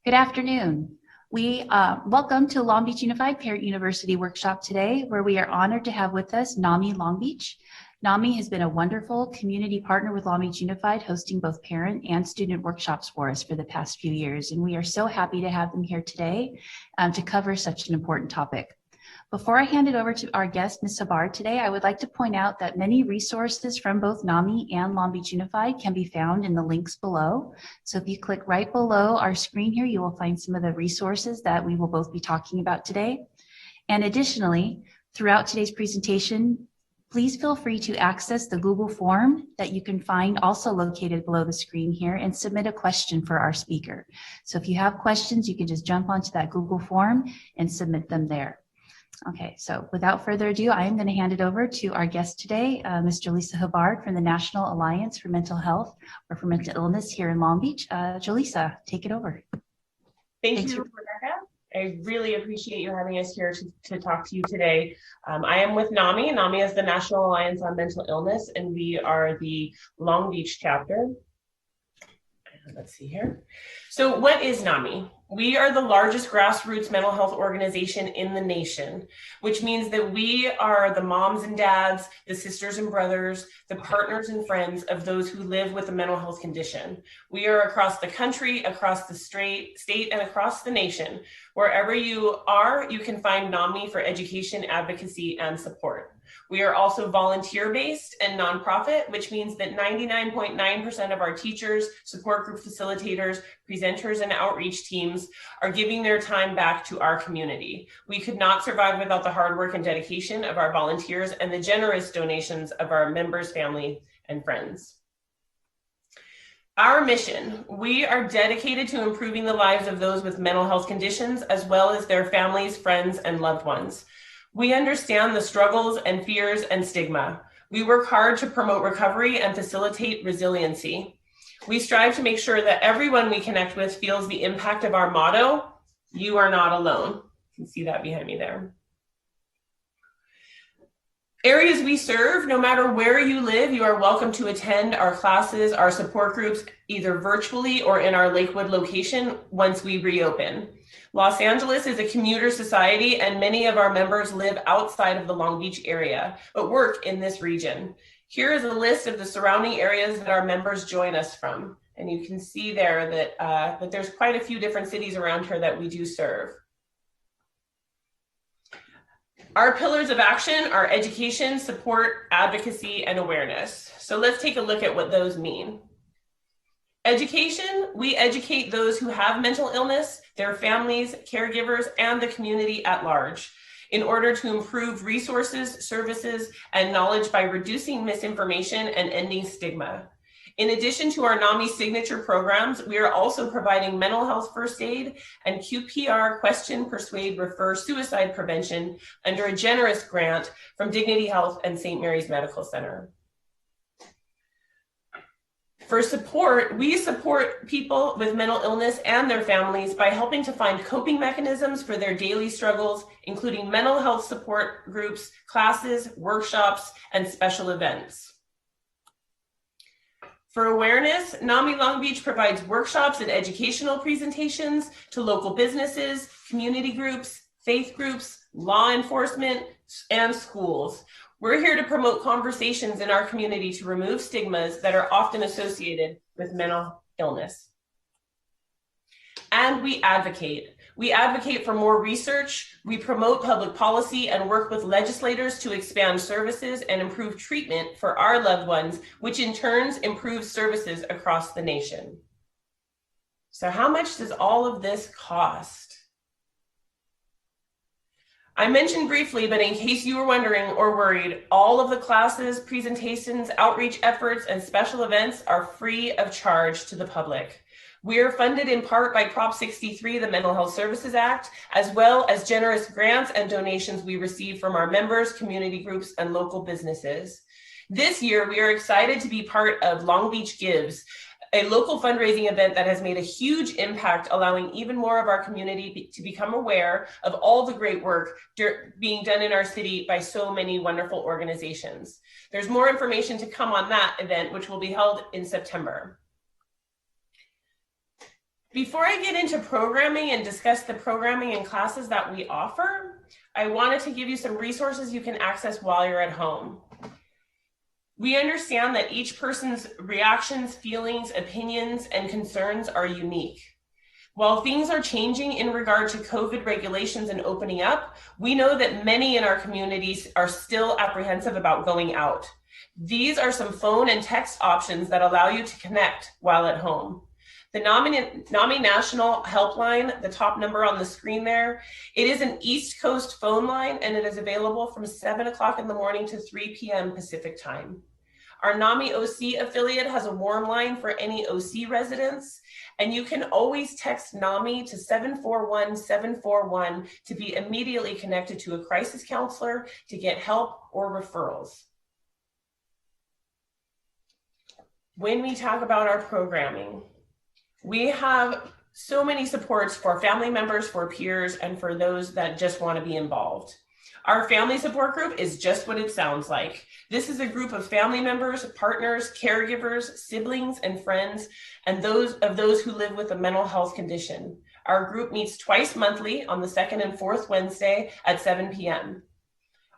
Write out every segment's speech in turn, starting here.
Good afternoon. We welcome to Long Beach Unified Parent University workshop today, where we are honored to have with us NAMI Long Beach. NAMI has been a wonderful community partner with Long Beach Unified, hosting both parent and student workshops for us for the past few years. And we are so happy to have them here today to cover such an important topic. Before I hand it over to our guest, Ms. Hubbard, today, I would like to point out that many resources from both NAMI and Long Beach Unified can be found in the links below. So if you click right below our screen here, you will find some of the resources that we will both be talking about today. And additionally, throughout today's presentation, please feel free to access the Google form that you can find also located below the screen here and submit a question for our speaker. So if you have questions, you can just jump onto that Google form and submit them there. Okay, so without further ado, I am going to hand it over to our guest today, Ms. Jolisa Hubbard from the National Alliance for Mental Health or for Mental Illness here in Long Beach. Jolisa, take it over. Thank you, Rebecca. I really appreciate you having us here to talk to you today. I am with NAMI. NAMI is the National Alliance on Mental Illness, and we are the Long Beach chapter. Let's see here. So what is NAMI? We are the largest grassroots mental health organization in the nation, which means that we are the moms and dads, the sisters and brothers, the partners and friends of those who live with a mental health condition. We are across the country, across the state, and across the nation. Wherever you are, you can find NAMI for education, advocacy, and support. We are also volunteer-based and nonprofit, which means that 99.9% of our teachers, support group facilitators, presenters, and outreach teams are giving their time back to our community. We could not survive without the hard work and dedication of our volunteers and the generous donations of our members, family, and friends. Our mission: we are dedicated to improving the lives of those with mental health conditions, as well as their families, friends, and loved ones. We understand the struggles and fears and stigma. We work hard to promote recovery and facilitate resiliency. We strive to make sure that everyone we connect with feels the impact of our motto, "You are not alone." You can see that behind me there. Areas we serve: no matter where you live, you are welcome to attend our classes, our support groups, either virtually or in our Lakewood location once we reopen. Los Angeles is a commuter society, and many of our members live outside of the Long Beach area, but work in this region. Here is a list of the surrounding areas that our members join us from. And you can see there that there's quite a few different cities around here that we do serve. Our pillars of action are education, support, advocacy, and awareness. So let's take a look at what those mean. Education: we educate those who have mental illness, their families, caregivers, and the community at large in order to improve resources, services, and knowledge by reducing misinformation and ending stigma. In addition to our NAMI signature programs, we are also providing mental health first aid and QPR question, persuade, refer suicide prevention under a generous grant from Dignity Health and St. Mary's Medical Center. For support, we support people with mental illness and their families by helping to find coping mechanisms for their daily struggles, including mental health support groups, classes, workshops, and special events. For awareness, NAMI Long Beach provides workshops and educational presentations to local businesses, community groups, faith groups, law enforcement, and schools. We're here to promote conversations in our community to remove stigmas that are often associated with mental illness. And we advocate. We advocate for more research. We promote public policy and work with legislators to expand services and improve treatment for our loved ones, which in turn improves services across the nation. So how much does all of this cost? I mentioned briefly, but in case you were wondering or worried, all of the classes, presentations, outreach efforts, and special events are free of charge to the public. We are funded in part by Prop 63, the Mental Health Services Act, as well as generous grants and donations we receive from our members, community groups, and local businesses. This year, we are excited to be part of Long Beach Gives, a local fundraising event that has made a huge impact, allowing even more of our community to become aware of all the great work being done in our city by so many wonderful organizations. There's more information to come on that event, which will be held in September. Before I get into programming and discuss the programming and classes that we offer, I wanted to give you some resources you can access while you're at home. We understand that each person's reactions, feelings, opinions, and concerns are unique. While things are changing in regard to COVID regulations and opening up, we know that many in our communities are still apprehensive about going out. These are some phone and text options that allow you to connect while at home. The NAMI National Helpline, the top number on the screen there, it is an East Coast phone line, and it is available from 7 o'clock in the morning to 3 p.m. Pacific time. Our NAMI OC affiliate has a warm line for any OC residents, and you can always text NAMI to 741-741 to be immediately connected to a crisis counselor to get help or referrals. When we talk about our programming, we have so many supports for family members, for peers, and for those that just want to be involved. Our family support group is just what it sounds like. This is a group of family members, partners, caregivers, siblings, and friends, and those who live with a mental health condition. Our group meets twice monthly on the second and fourth Wednesday at 7 p.m.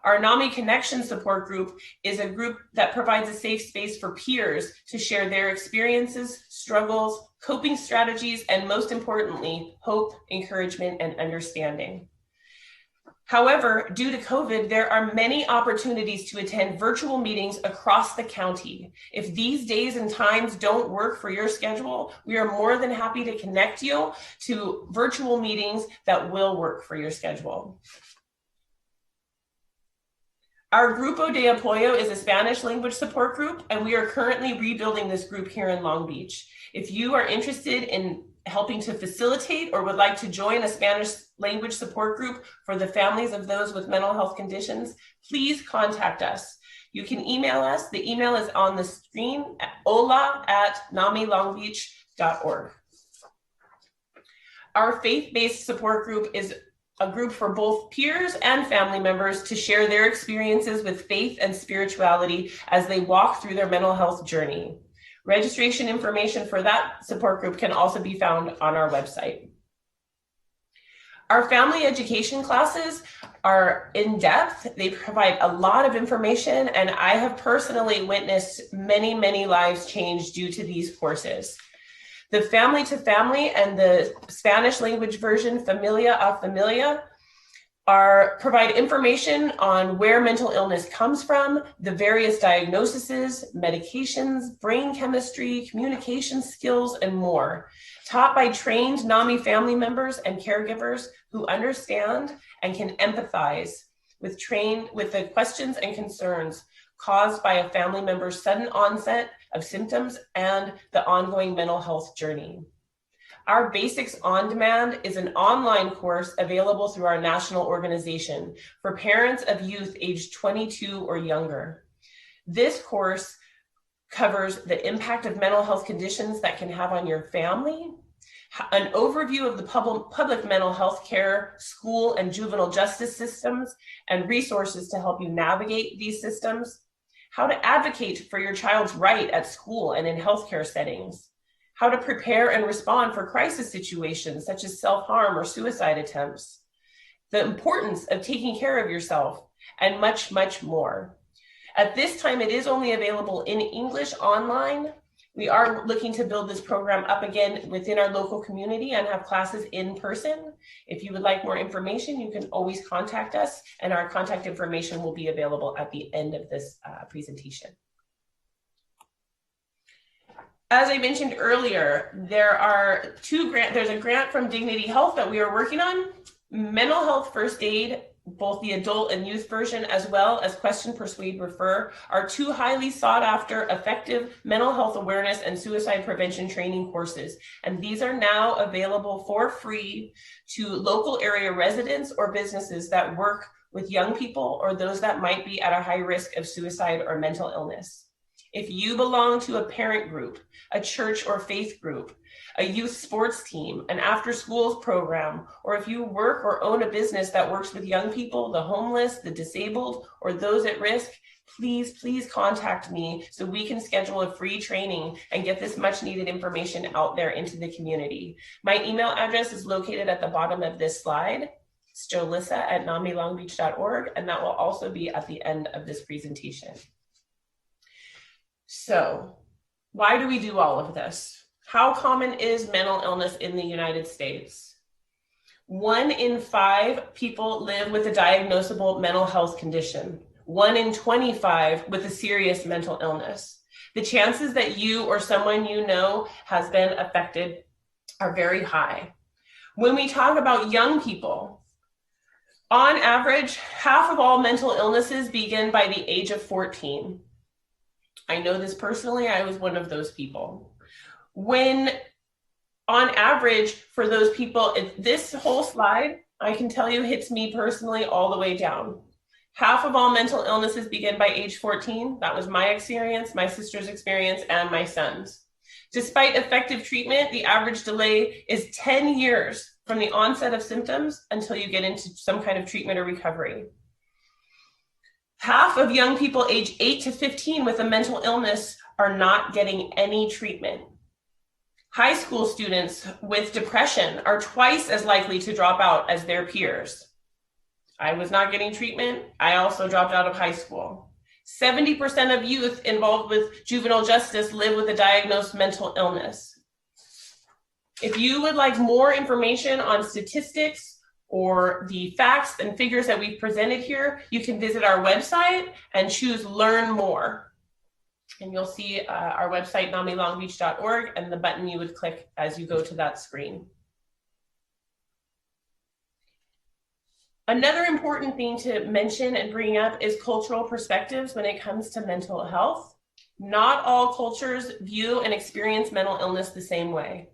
Our NAMI Connection support group is a group that provides a safe space for peers to share their experiences, struggles, coping strategies, and most importantly, hope, encouragement, and understanding. However, due to COVID, there are many opportunities to attend virtual meetings across the county. If these days and times don't work for your schedule, we are more than happy to connect you to virtual meetings that will work for your schedule. Our Grupo de Apoyo is a Spanish language support group, and we are currently rebuilding this group here in Long Beach. If you are interested in helping to facilitate or would like to join a Spanish language support group for the families of those with mental health conditions, please contact us. You can email us. The email is on the screen at hola@namilongbeach.org. Our faith-based support group is a group for both peers and family members to share their experiences with faith and spirituality as they walk through their mental health journey. Registration information for that support group can also be found on our website. Our family education classes are in depth. They provide a lot of information, and I have personally witnessed many, many lives change due to these courses. The Family to Family and the Spanish language version, Familia a Familia, provide information on where mental illness comes from, the various diagnoses, medications, brain chemistry, communication skills, and more. Taught by trained NAMI family members and caregivers who understand and can empathize with the questions and concerns caused by a family member's sudden onset of symptoms and the ongoing mental health journey. Our Basics on Demand is an online course available through our national organization for parents of youth aged 22 or younger. This course covers the impact of mental health conditions that can have on your family, an overview of the public mental health care, school, and juvenile justice systems, and resources to help you navigate these systems, how to advocate for your child's right at school and in healthcare settings, how to prepare and respond for crisis situations such as self-harm or suicide attempts, the importance of taking care of yourself, and much, much more. At this time, it is only available in English online. We are looking to build this program up again within our local community and have classes in person. If you would like more information, you can always contact us, and our contact information will be available at the end of this presentation. As I mentioned earlier, there's a grant from Dignity Health that we are working on. Mental health first aid, both the adult and youth version, as well as Question, Persuade, Refer, are two highly sought after, effective mental health awareness and suicide prevention training courses. And these are now available for free to local area residents or businesses that work with young people or those that might be at a high risk of suicide or mental illness. If you belong to a parent group, a church or faith group, a youth sports team, an after schools program, or if you work or own a business that works with young people, the homeless, the disabled, or those at risk, please contact me so we can schedule a free training and get this much needed information out there into the community. My email address is located at the bottom of this slide. It's jolissa@namilongbeach.org, and that will also be at the end of this presentation. So, why do we do all of this? How common is mental illness in the United States? 1 in 5 people live with a diagnosable mental health condition. 1 in 25 with a serious mental illness. The chances that you or someone you know has been affected are very high. When we talk about young people, on average, half of all mental illnesses begin by the age of 14. I know this personally, I was one of those people. When on average for those people, this whole slide, I can tell you, hits me personally all the way down. Half of all mental illnesses begin by age 14. That was my experience, my sister's experience, and my son's. Despite effective treatment, the average delay is 10 years from the onset of symptoms until you get into some kind of treatment or recovery. Half of young people age 8 to 15 with a mental illness are not getting any treatment. High school students with depression are twice as likely to drop out as their peers. I was not getting treatment. I also dropped out of high school. 70% of youth involved with juvenile justice live with a diagnosed mental illness. If you would like more information on statistics or the facts and figures that we've presented here, you can visit our website and choose Learn More. And you'll see our website, namilongbeach.org, and the button you would click as you go to that screen. Another important thing to mention and bring up is cultural perspectives when it comes to mental health. Not all cultures view and experience mental illness the same way.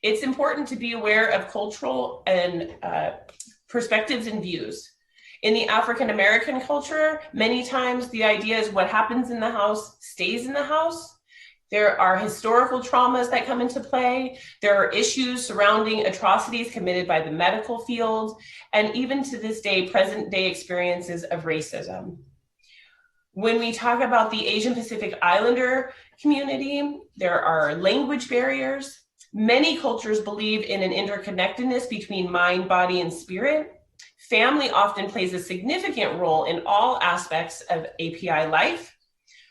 It's important to be aware of cultural and perspectives and views. In the African American culture, many times the idea is what happens in the house stays in the house. There are historical traumas that come into play. There are issues surrounding atrocities committed by the medical field, and even to this day, present day experiences of racism. When we talk about the Asian Pacific Islander community, there are language barriers. Many cultures believe in an interconnectedness between mind, body, and spirit. Family often plays a significant role in all aspects of API life.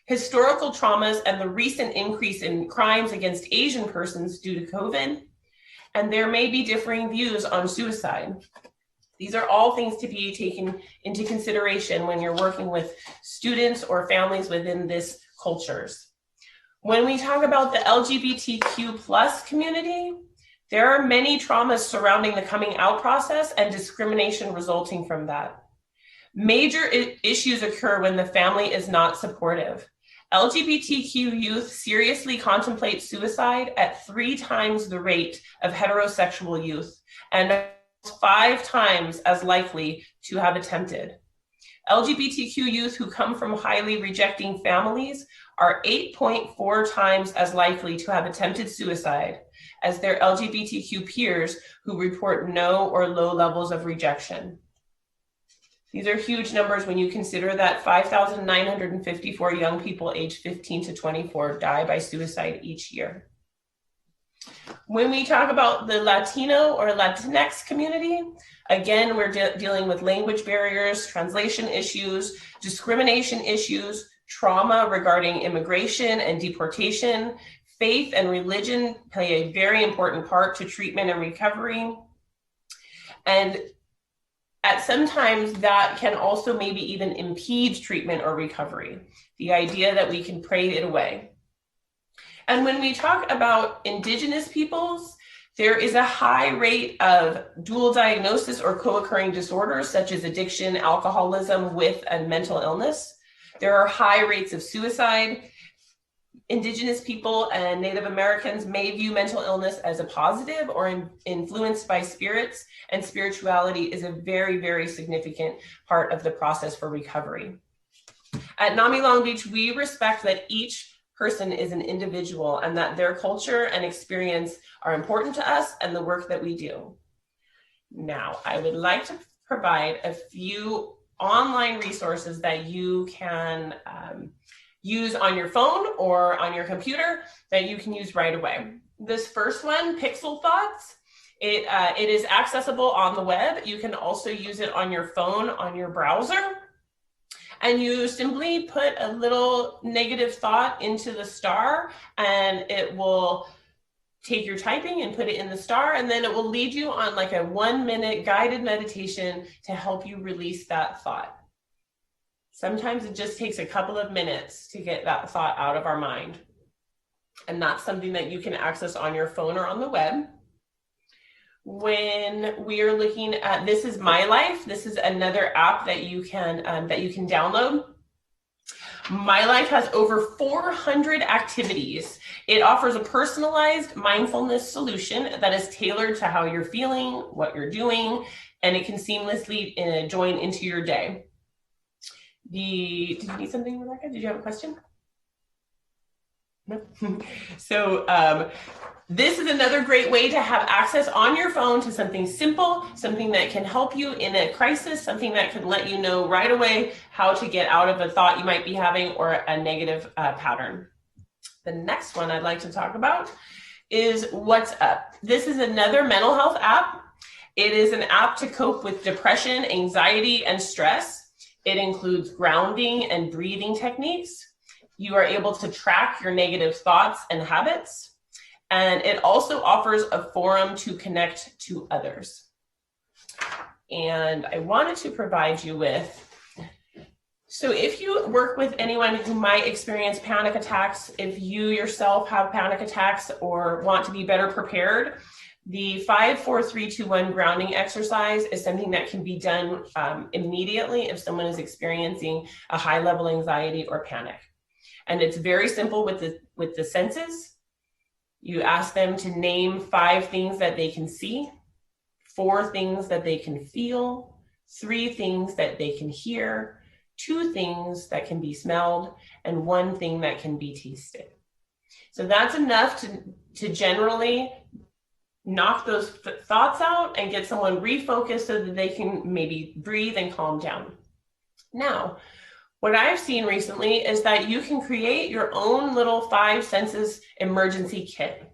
Historical traumas and the recent increase in crimes against Asian persons due to COVID, and there may be differing views on suicide. These are all things to be taken into consideration when you're working with students or families within these cultures. When we talk about the LGBTQ plus community, there are many traumas surrounding the coming out process and discrimination resulting from that. Major issues occur when the family is not supportive. LGBTQ youth seriously contemplate suicide at 3 times the rate of heterosexual youth and 5 times as likely to have attempted. LGBTQ youth who come from highly rejecting families are 8.4 times as likely to have attempted suicide as their LGBTQ peers who report no or low levels of rejection. These are huge numbers when you consider that 5,954 young people aged 15 to 24 die by suicide each year. When we talk about the Latino or Latinx community, again, we're dealing with language barriers, translation issues, discrimination issues, trauma regarding immigration and deportation. Faith and religion play a very important part to treatment and recovery. And at sometimes that can also maybe even impede treatment or recovery, the idea that we can pray it away. And when we talk about Indigenous peoples, there is a high rate of dual diagnosis or co-occurring disorders such as addiction, alcoholism with and mental illness. There are high rates of suicide. Indigenous people and Native Americans may view mental illness as a positive or influenced by spirits, and spirituality is a very, very significant part of the process for recovery. At NAMI Long Beach, we respect that each person is an individual and that their culture and experience are important to us and the work that we do. Now, I would like to provide a few online resources that you can use on your phone or on your computer that you can use right away. This first one, Pixel Thoughts, it is accessible on the web. You can also use it on your phone, on your browser. And you simply put a little negative thought into the star, and it will take your typing and put it in the star, and then it will lead you on like a 1-minute guided meditation to help you release that thought. Sometimes it just takes a couple of minutes to get that thought out of our mind. And that's something that you can access on your phone or on the web. When we are looking at, this is My Life. This is another app that you can download. My Life has over 400 activities. It offers a personalized mindfulness solution that is tailored to how you're feeling, what you're doing, and it can seamlessly join into your day. Did you need something, Rebecca? Did you have a question? No. So this is another great way to have access on your phone to something simple, something that can help you in a crisis, something that can let you know right away how to get out of a thought you might be having or a negative pattern. The next one I'd like to talk about is What's Up. This is another mental health app. It is an app to cope with depression, anxiety, and stress. It includes grounding and breathing techniques. You are able to track your negative thoughts and habits. And it also offers a forum to connect to others. And I wanted to provide you with, so if you work with anyone who might experience panic attacks, if you yourself have panic attacks or want to be better prepared, the 5, 4, 3, 2, 1 grounding exercise is something that can be done immediately if someone is experiencing a high level anxiety or panic. And it's very simple with the senses. You ask them to name 5 things that they can see, 4 things that they can feel, 3 things that they can hear, 2 things that can be smelled, and 1 thing that can be tasted. So that's enough to generally knock those thoughts out and get someone refocused so that they can maybe breathe and calm down. Now, what I've seen recently is that you can create your own little 5 senses emergency kit.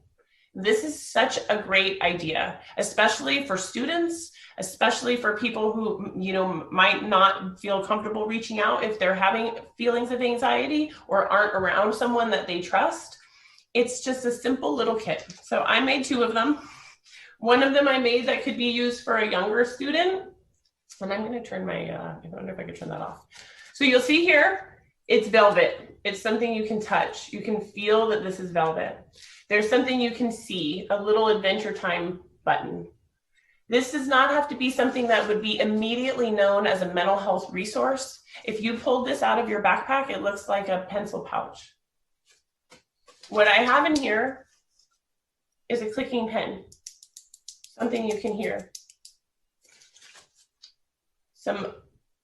This is such a great idea, especially for students, especially for people who, might not feel comfortable reaching out if they're having feelings of anxiety or aren't around someone that they trust. It's just a simple little kit. So I made 2 of them. One of them I made that could be used for a younger student. And I'm going to turn I wonder if I could turn that off. So you'll see here, it's velvet. It's something you can touch. You can feel that this is velvet. There's something you can see, a little Adventure Time button. This does not have to be something that would be immediately known as a mental health resource. If you pulled this out of your backpack, it looks like a pencil pouch. What I have in here is a clicking pen, something you can hear, some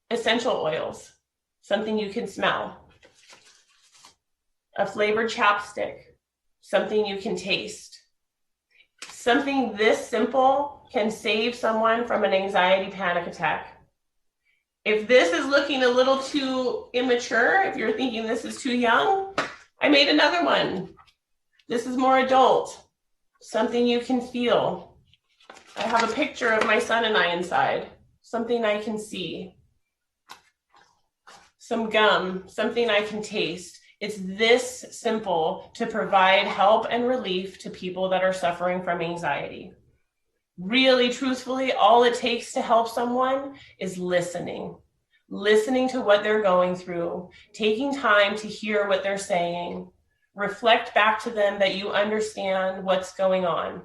essential oils, something you can smell, a flavored chapstick, something you can taste. Something this simple can save someone from an anxiety panic attack. If this is looking a little too immature, if you're thinking this is too young, I made another one. This is more adult, something you can feel. I have a picture of my son and I inside, something I can see. Some gum, something I can taste. It's this simple to provide help and relief to people that are suffering from anxiety. Really, truthfully, all it takes to help someone is listening to what they're going through, taking time to hear what they're saying, reflect back to them that you understand what's going on.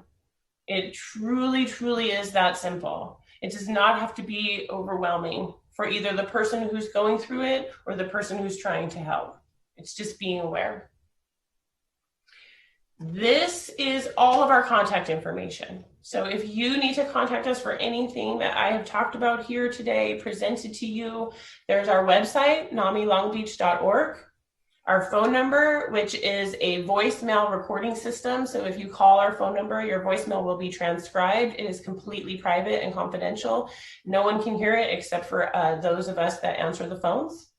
It truly, truly is that simple. It does not have to be overwhelming for either the person who's going through it or the person who's trying to help. It's just being aware. This is all of our contact information. So if you need to contact us for anything that I have talked about here today, presented to you, there's our website, namilongbeach.org. Our phone number, which is a voicemail recording system. So if you call our phone number, your voicemail will be transcribed. It is completely private and confidential. No one can hear it except for those of us that answer the phones.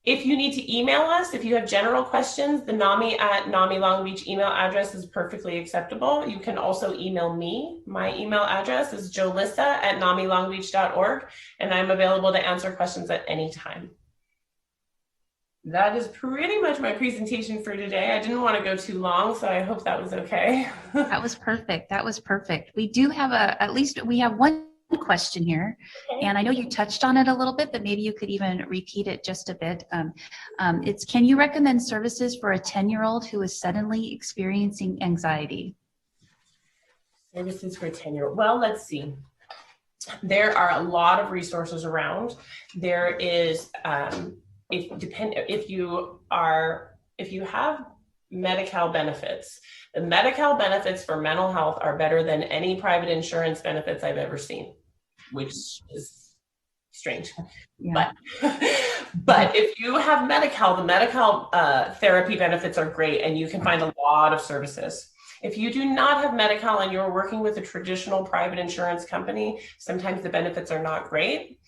If you need to email us, if you have general questions, the NAMI Long Beach email address is perfectly acceptable. You can also email me. My email address is jolissa@namilongbeach.org, and I'm available to answer questions at any time. That is pretty much my presentation for today. I didn't want to go too long, so I hope that was okay. That was perfect. That was perfect. We do have at least we have one question here, okay. And I know you touched on it a little bit, but maybe you could even repeat it just a bit. It's, can you recommend services for a 10-year-old who is suddenly experiencing anxiety? Services for a 10-year-old. Well, let's see. There are a lot of resources around. There is, if you have Medi-Cal benefits, the Medi-Cal benefits for mental health are better than any private insurance benefits I've ever seen, which is strange. Yeah. But if you have Medi-Cal, the Medi-Cal therapy benefits are great, and you can find a lot of services. If you do not have Medi-Cal and you're working with a traditional private insurance company, sometimes the benefits are not great.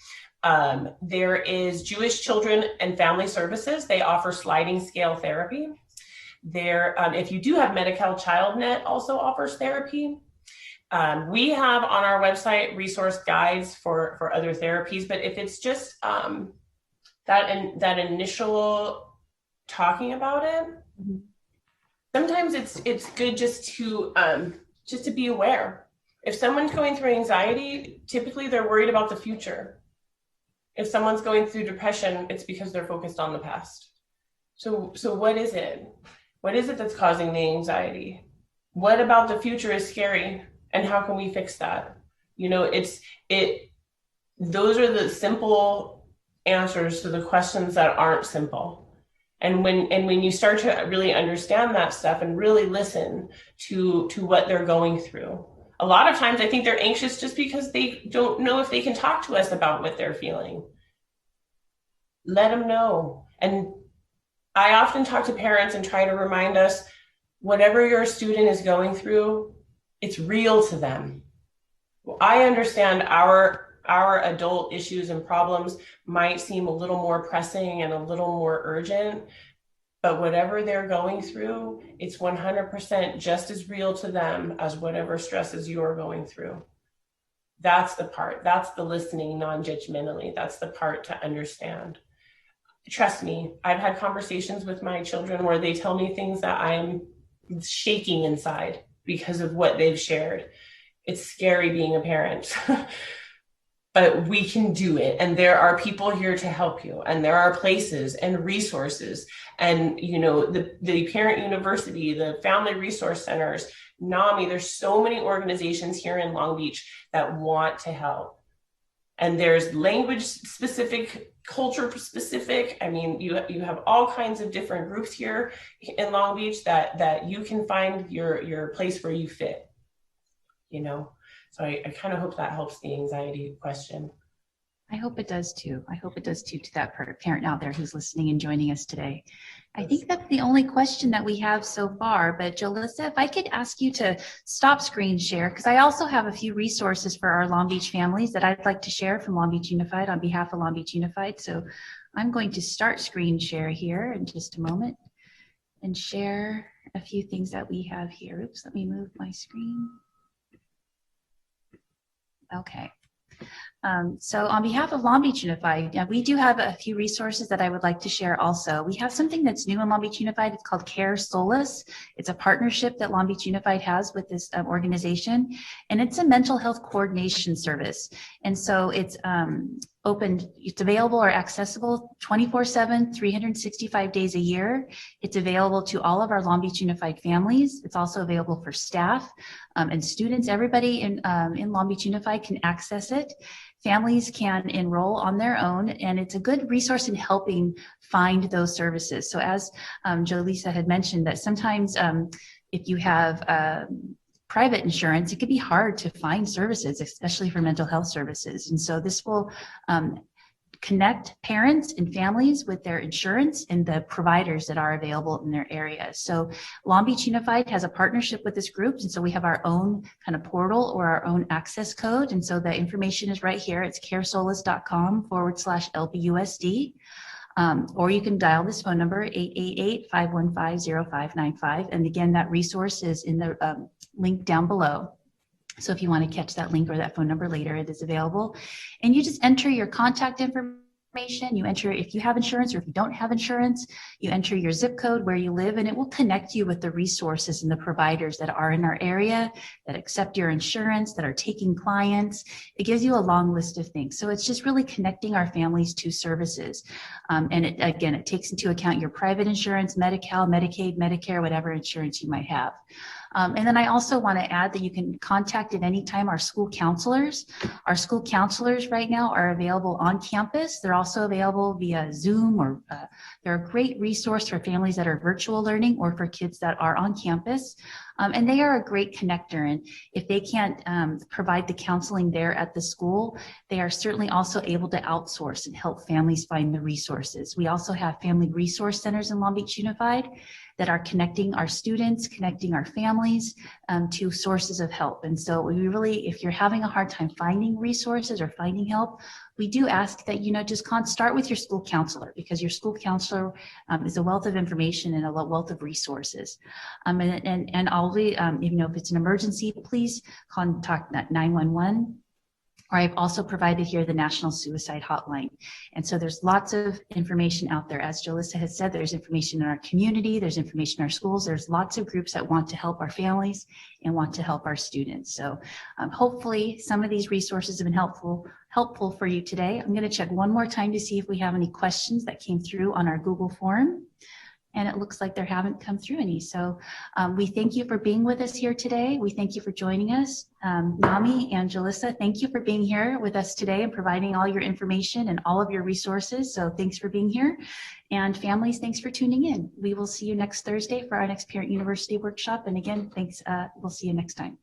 There is Jewish Children and Family Services. They offer sliding scale therapy. There, if you do have Medi-Cal, ChildNet also offers therapy. We have on our website resource guides for other therapies, but if it's just that initial talking about it, mm-hmm. Sometimes it's good just to be aware. If someone's going through anxiety, typically they're worried about the future. If someone's going through depression, it's because they're focused on the past. So what is it? What is it that's causing the anxiety? What about the future is scary, and how can we fix that? You know, those are the simple answers to the questions that aren't simple. And when you start to really understand that stuff and really listen to what they're going through, a lot of times I think they're anxious just because they don't know if they can talk to us about what they're feeling. Let them know. And I often talk to parents and try to remind us, whatever your student is going through, it's real to them. Well, I understand our adult issues and problems might seem a little more pressing and a little more urgent, but whatever they're going through, it's 100% just as real to them as whatever stresses you're going through. That's the part, that's the listening non-judgmentally, that's the part to understand. Trust me, I've had conversations with my children where they tell me things that I'm shaking inside because of what they've shared. It's scary being a parent, but we can do it. And there are people here to help you. And there are places and resources. And, you know, the Parent University, the Family Resource Centers, NAMI, there's so many organizations here in Long Beach that want to help. And there's language specific, culture specific. I mean, you have all kinds of different groups here in Long Beach that you can find your place where you fit, you know? So I kind of hope that helps the anxiety question. I hope it does too. I hope it does too to that parent out there who's listening and joining us today. I think that's the only question that we have so far, but Jolissa, if I could ask you to stop screen share, because I also have a few resources for our Long Beach families that I'd like to share from Long Beach Unified on behalf of Long Beach Unified. So I'm going to start screen share here in just a moment and share a few things that we have here. Oops, let me move my screen. Okay. So on behalf of Long Beach Unified, we do have a few resources that I would like to share also. We have something that's new in Long Beach Unified. It's called Care Solace. It's a partnership that Long Beach Unified has with this organization, and it's a mental health coordination service. And so it's it's available or accessible 24/7, 365 days a year. It's available to all of our Long Beach Unified families. It's also available for staff and students. Everybody in Long Beach Unified can access it. Families can enroll on their own, and it's a good resource in helping find those services. So as Jolissa had mentioned, that sometimes if you have private insurance, it could be hard to find services, especially for mental health services. And so this will connect parents and families with their insurance and the providers that are available in their area. So Long Beach Unified has a partnership with this group, and so we have our own kind of portal or our own access code, and so the information is right here. It's caresolace.com/LBUSD. Or you can dial this phone number, 888-515-0595. And again, that resource is in the link down below. So if you want to catch that link or that phone number later, it is available. And you just enter your contact information. You enter if you have insurance or if you don't have insurance, you enter your zip code where you live, and it will connect you with the resources and the providers that are in our area, that accept your insurance, that are taking clients. It gives you a long list of things. So it's just really connecting our families to services. And it takes into account your private insurance, Medi-Cal, Medicaid, Medicare, whatever insurance you might have. And then I also want to add that you can contact at any time our school counselors. Our school counselors right now are available on campus. They're also available via Zoom, or they're a great resource for families that are virtual learning or for kids that are on campus. And they are a great connector. And if they can't provide the counseling there at the school, they are certainly also able to outsource and help families find the resources. We also have family resource centers in Long Beach Unified that are connecting our students, connecting our families to sources of help. And so we really, if you're having a hard time finding resources or finding help, we do ask that, just start with your school counselor, because your school counselor is a wealth of information and a wealth of resources. And always, if it's an emergency, please contact 911. Or I've also provided here the National Suicide Hotline. And so there's lots of information out there. As Jalissa has said, there's information in our community, there's information in our schools, there's lots of groups that want to help our families and want to help our students. So hopefully some of these resources have been helpful for you today. I'm going to check one more time to see if we have any questions that came through on our Google form. And it looks like there haven't come through any. So we thank you for being with us here today. We thank you for joining us. Nami and Jalissa, thank you for being here with us today and providing all your information and all of your resources. So thanks for being here. And families, thanks for tuning in. We will see you next Thursday for our next Parent University workshop. And again, thanks. We'll see you next time.